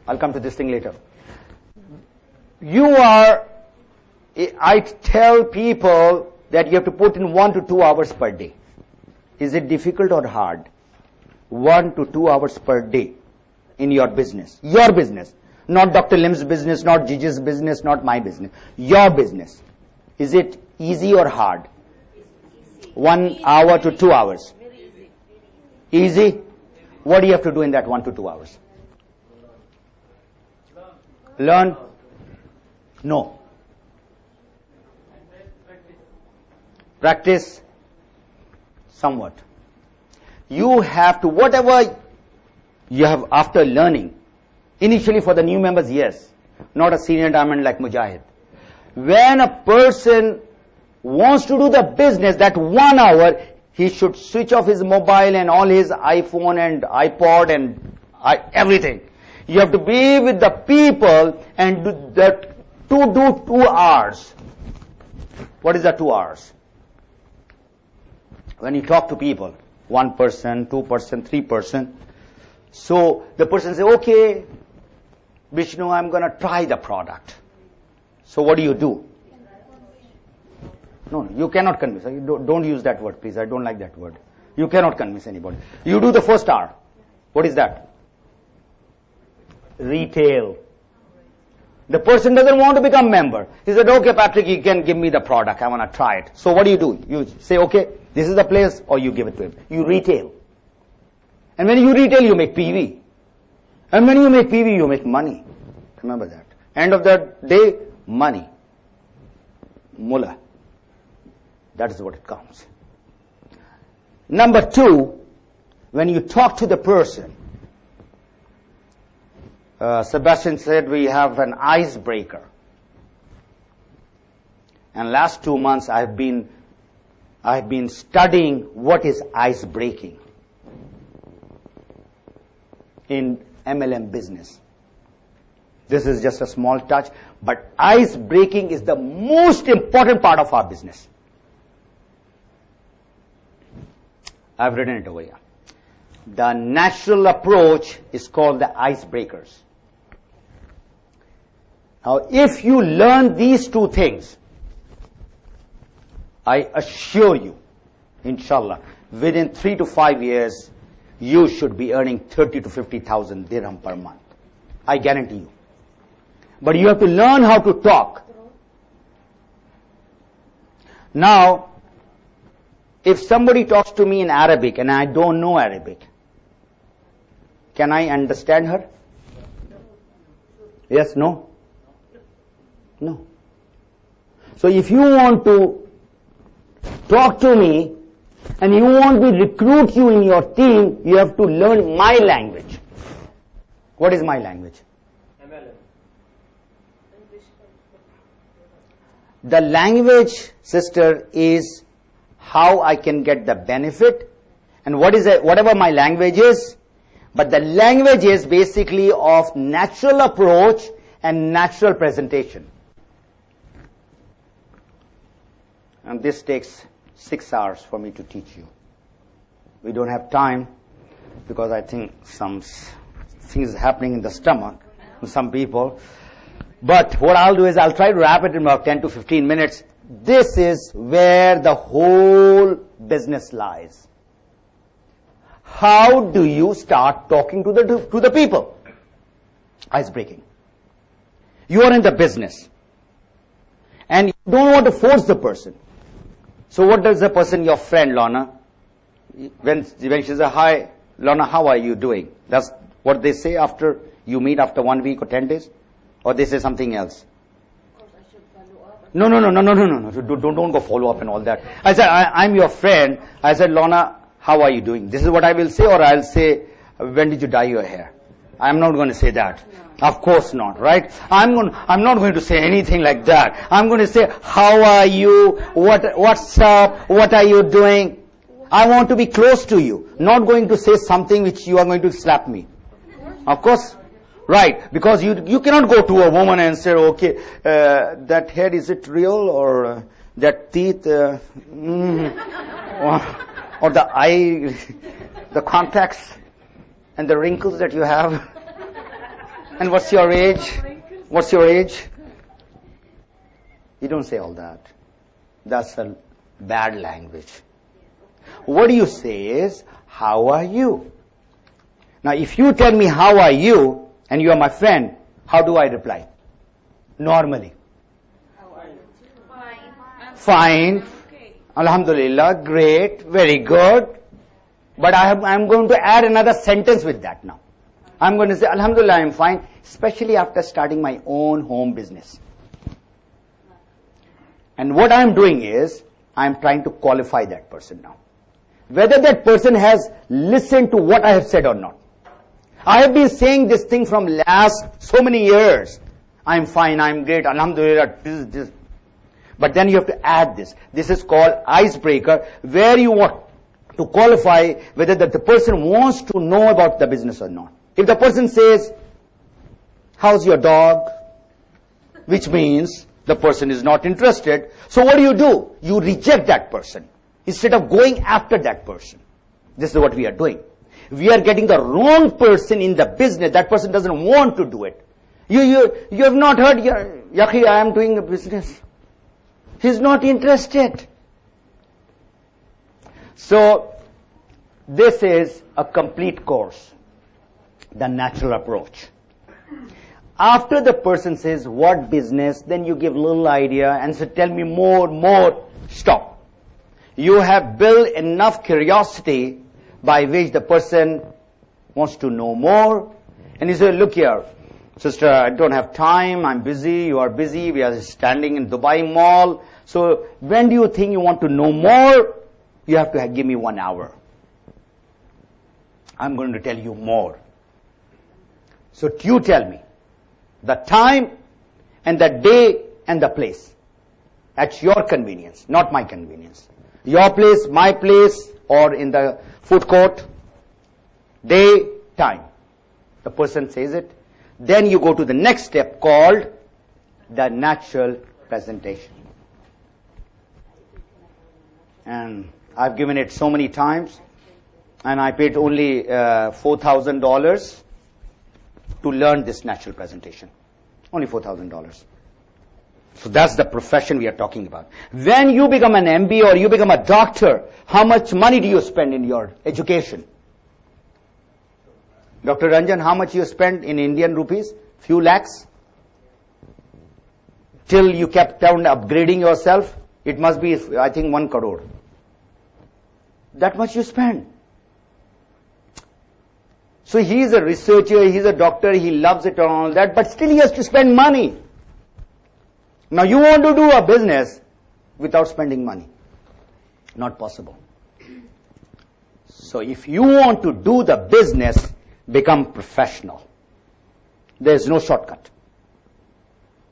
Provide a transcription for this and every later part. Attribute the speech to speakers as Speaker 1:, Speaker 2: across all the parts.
Speaker 1: I'll come to this thing later. I tell people that you have to put in 1 to 2 hours per day. Is it difficult or hard? 1 to 2 hours per day in your business. Your business. Not Dr. Lim's business, not Gigi's business, not my business. Your business. Is it easy or hard? 1 hour to 2 hours. Easy? What do you have to do in that 1 to 2 hours? Learn? No. Practice? Somewhat. You have to, whatever you have after learning, initially for the new members, yes, not a senior diamond like Mujahid. When a person wants to do the business, that 1 hour, he should switch off his mobile and all his iPhone and iPod and everything. You have to be with the people and do 2 hours. What is the 2 hours? When you talk to people, 1 person, 2 person, 3 person. So the person says, okay, Vishnu, I'm going to try the product. So what do? No, you cannot convince. Don't use that word, please. I don't like that word. You cannot convince anybody. You do the first hour. What is that? Retail. The person doesn't want to become member. He said, okay, Patrick, you can give me the product. I want to try it. So what do? You say, okay, this is the place, or you give it to him. You retail. And when you retail, you make PV. And when you make PV, you make money. Remember that. End of the day, money. Mullah. That is what it counts. Number 2, when you talk to the person, Sebastian said we have an icebreaker. And last 2 months I've been studying what is ice breaking in MLM business. This is just a small touch, but ice breaking is the most important part of our business. I've written it over here. The natural approach is called the icebreakers. Now, if you learn these 2 things, I assure you, inshallah, within 3 to 5 years, you should be earning 30 to 50,000 dirham per month. I guarantee you. But you have to learn how to talk. Now, if somebody talks to me in Arabic and I don't know Arabic, can I understand her? Yes, no? No. So if you want to talk to me and you want me to recruit you in your team, you have to learn my language. What is my language? The language, sister, is how I can get the benefit, and whatever my language is, but the language is basically of natural approach and natural presentation. And this takes 6 hours for me to teach you. We don't have time because I think some things happening in the stomach with some people. But what I'll do is I'll try to wrap it in about 10 to 15 minutes. This is where the whole business lies. How do you start talking to the people? Ice breaking. You are in the business and you don't want to force the person. So what does the person, your friend Lorna, when she says, hi Lorna, how are you doing? That's what they say after you meet after 1 week or 10 days? Or they say something else? No. Don't go follow up and all that. I said, I'm your friend. I said, Lorna, how are you doing? This is what I will say, or I'll say, when did you dye your hair? I'm not going to say that. No. Of course not, right? I'm not going to say anything like that. I'm going to say, how are you? What's up? What are you doing? I want to be close to you. Not going to say something which you are going to slap me. Of course. Right, because you cannot go to a woman and say, okay, that hair, is it real, or that teeth, or the eye, the contacts and the wrinkles that you have. And what's your age? What's your age? You don't say all that. That's a bad language. What you say is, how are you? Now, if you tell me, how are you, and you are my friend, how do I reply? Normally.
Speaker 2: How are you?
Speaker 1: Fine. Alhamdulillah, great, very good. But I'm going to add another sentence with that now. I'm going to say, Alhamdulillah, I'm fine, especially after starting my own home business. And what I'm doing is, I'm trying to qualify that person now. Whether that person has listened to what I have said or not. I have been saying this thing from last so many years. I'm fine, I'm great, Alhamdulillah, this. But then you have to add this. This is called icebreaker, where you want to qualify whether the person wants to know about the business or not. If the person says, how's your dog? Which means the person is not interested. So what do? You reject that person instead of going after that person. This is what we are doing. We are getting the wrong person in the business. That person doesn't want to do it. You have not heard, Yaki, I am doing a business. He's not interested. So, this is a complete course. The natural approach. After the person says, what business? Then you give little idea and say, tell me more. Stop. You have built enough curiosity by which the person wants to know more. And you say, look here, sister, I don't have time, I'm busy, you are busy, we are standing in Dubai Mall. So when do you think you want to know more? You have to give me 1 hour. I'm going to tell you more. So you tell me the time and the day and the place. At your convenience, not my convenience. Your place, my place, or in the food court. Day, time. The person says it. Then you go to the next step called the natural presentation. And I've given it so many times, and I paid only $4,000 to learn this natural presentation. Only $4,000. So that's the profession we are talking about. When you become an MBA or you become a doctor, how much money do you spend in your education? Dr. Ranjan, how much you spend in Indian rupees? Few lakhs? Till you kept on upgrading yourself, it must be, I think, 1 crore. That much you spend. So he is a researcher, he is a doctor, he loves it and all that, but still he has to spend money. Now you want to do a business without spending money. Not possible. So if you want to do the business, become professional. There is no shortcut.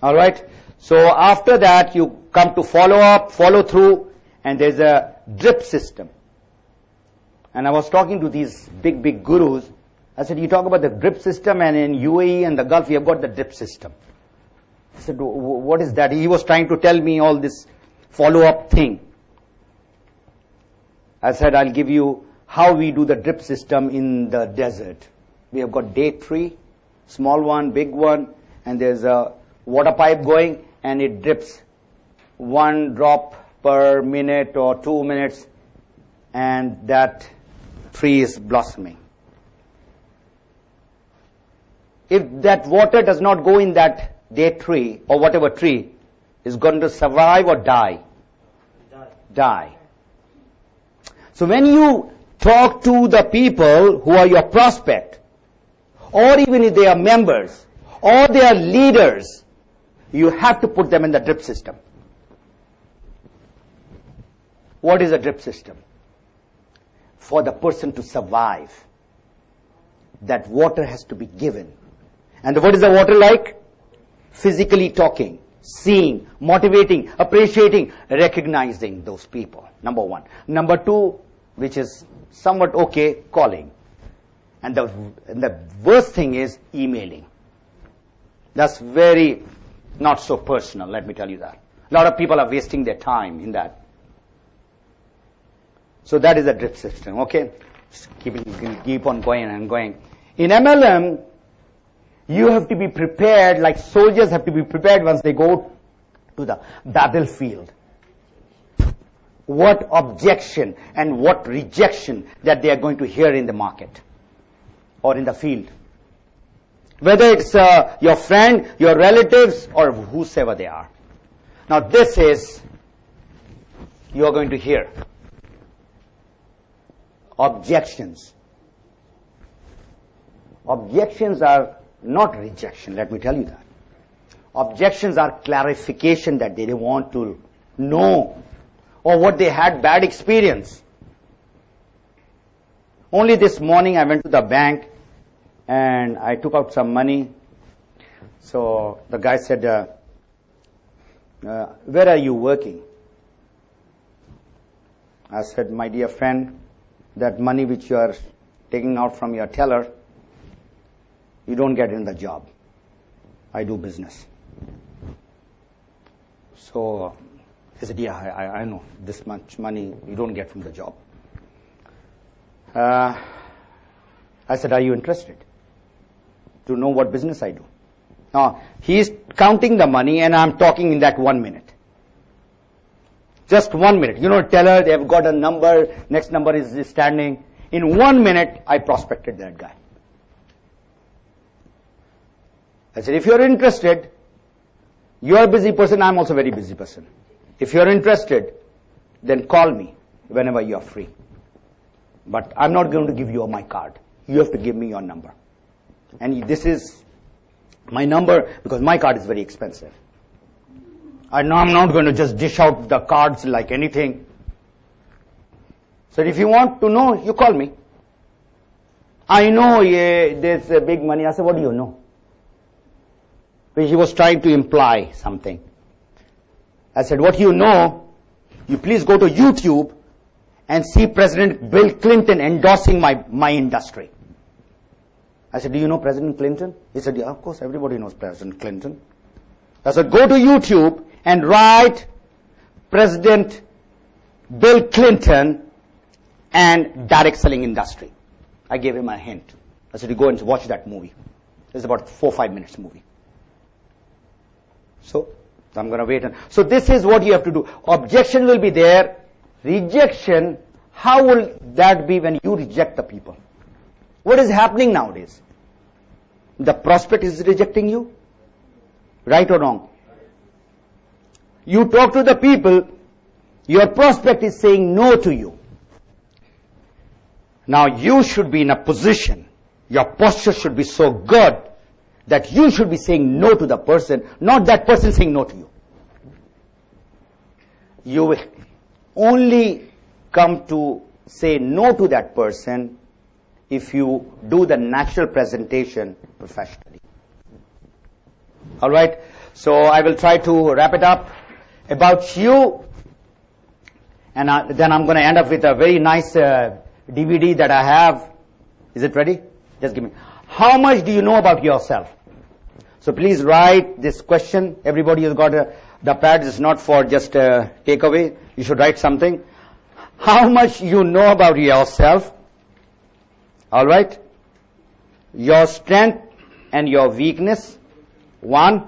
Speaker 1: Alright? So after that you come to follow up, follow through, and there's a drip system. And I was talking to these big gurus. I said, you talk about the drip system, and in UAE and the Gulf we have got the drip system. I said, what is that? He was trying to tell me all this follow-up thing. I said, I'll give you how we do the drip system in the desert. We have got date tree, small one, big one, and there's a water pipe going, and it drips 1 drop per minute or 2 minutes, and that tree is blossoming. If that water does not go in that date tree or whatever tree, is going to survive or die? Die. So when you talk to the people who are your prospect, or even if they are members, or they are leaders, you have to put them in the drip system. What is a drip system? For the person to survive, that water has to be given. And what is the water like? Physically talking, seeing, motivating, appreciating, recognizing those people. Number 1. Number 2, which is somewhat okay, calling. And the worst thing is emailing. That's very not so personal, let me tell you that. A lot of people are wasting their time in that. So that is a drip system, okay? Just keep on going and going. In MLM, You have to be prepared, like soldiers have to be prepared once they go to the battlefield. What objection and what rejection that they are going to hear in the market or in the field. Whether it's your friend, your relatives, or whosoever they are. Now this is, you are going to hear objections. Objections are not rejection, let me tell you that. Objections are clarification that they want to know, or what they had bad experience. Only this morning I went to the bank and I took out some money. So the guy said, where are you working? I said, my dear friend, that money which you are taking out from your teller, you don't get in the job. I do business. So he said, yeah, I know this much money you don't get from the job. I said, are you interested to know what business I do? Now, he's counting the money and I'm talking in that 1 minute. Just 1 minute. You know, teller, they've got a number, next number is standing. In 1 minute, I prospected that guy. I said, if you're interested, you're a busy person, I'm also a very busy person. If you're interested, then call me whenever you're free. But I'm not going to give you my card. You have to give me your number. And this is my number because my card is very expensive. I know I'm not going to just dish out the cards like anything. So if you want to know, you call me. I know there's big money. I said, what do you know? He was trying to imply something. I said, what you know, you please go to YouTube and see President Bill Clinton endorsing my industry. I said, do you know President Clinton? He said, yeah, of course, everybody knows President Clinton. I said, go to YouTube and write President Bill Clinton and direct selling industry. I gave him a hint. I said, you go and watch that movie. It's about 4-5 minutes movie. So, I'm going to wait. So this is what you have to do. Objection will be there. Rejection, how will that be when you reject the people? What is happening nowadays? The prospect is rejecting you? Right or wrong? You talk to the people, your prospect is saying no to you. Now you should be in a position, your posture should be so good that you should be saying no to the person, not that person saying no to you. You will only come to say no to that person if you do the natural presentation professionally. All right? So I will try to wrap it up about you, and then I'm going to end up with a very nice DVD that I have. Is it ready? Just give me. How much do you know about yourself? So please write this question. Everybody has got the pad. It's not for just takeaway. You should write something. How much you know about yourself? All right. Your strength and your weakness. 1.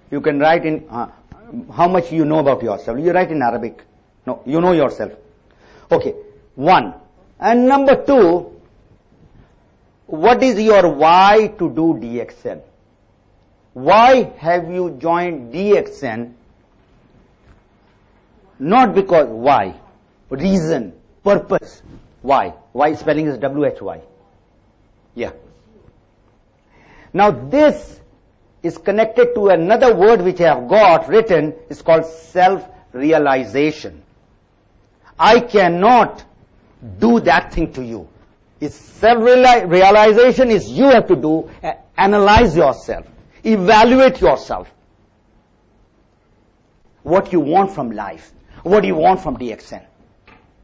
Speaker 1: You can write in how much you know about yourself. You write in Arabic. No, you know yourself. Okay. 1. And number 2. What is your why to do DXN? Why have you joined DXN? Not because, why? Reason, purpose. Why? Why spelling is W-H-Y. Yeah. Now this is connected to another word which I have got written. It's called self-realization. I cannot do that thing to you. It's self-realization is you have to do, analyze yourself, evaluate yourself. What you want from life, what do you want from DXN.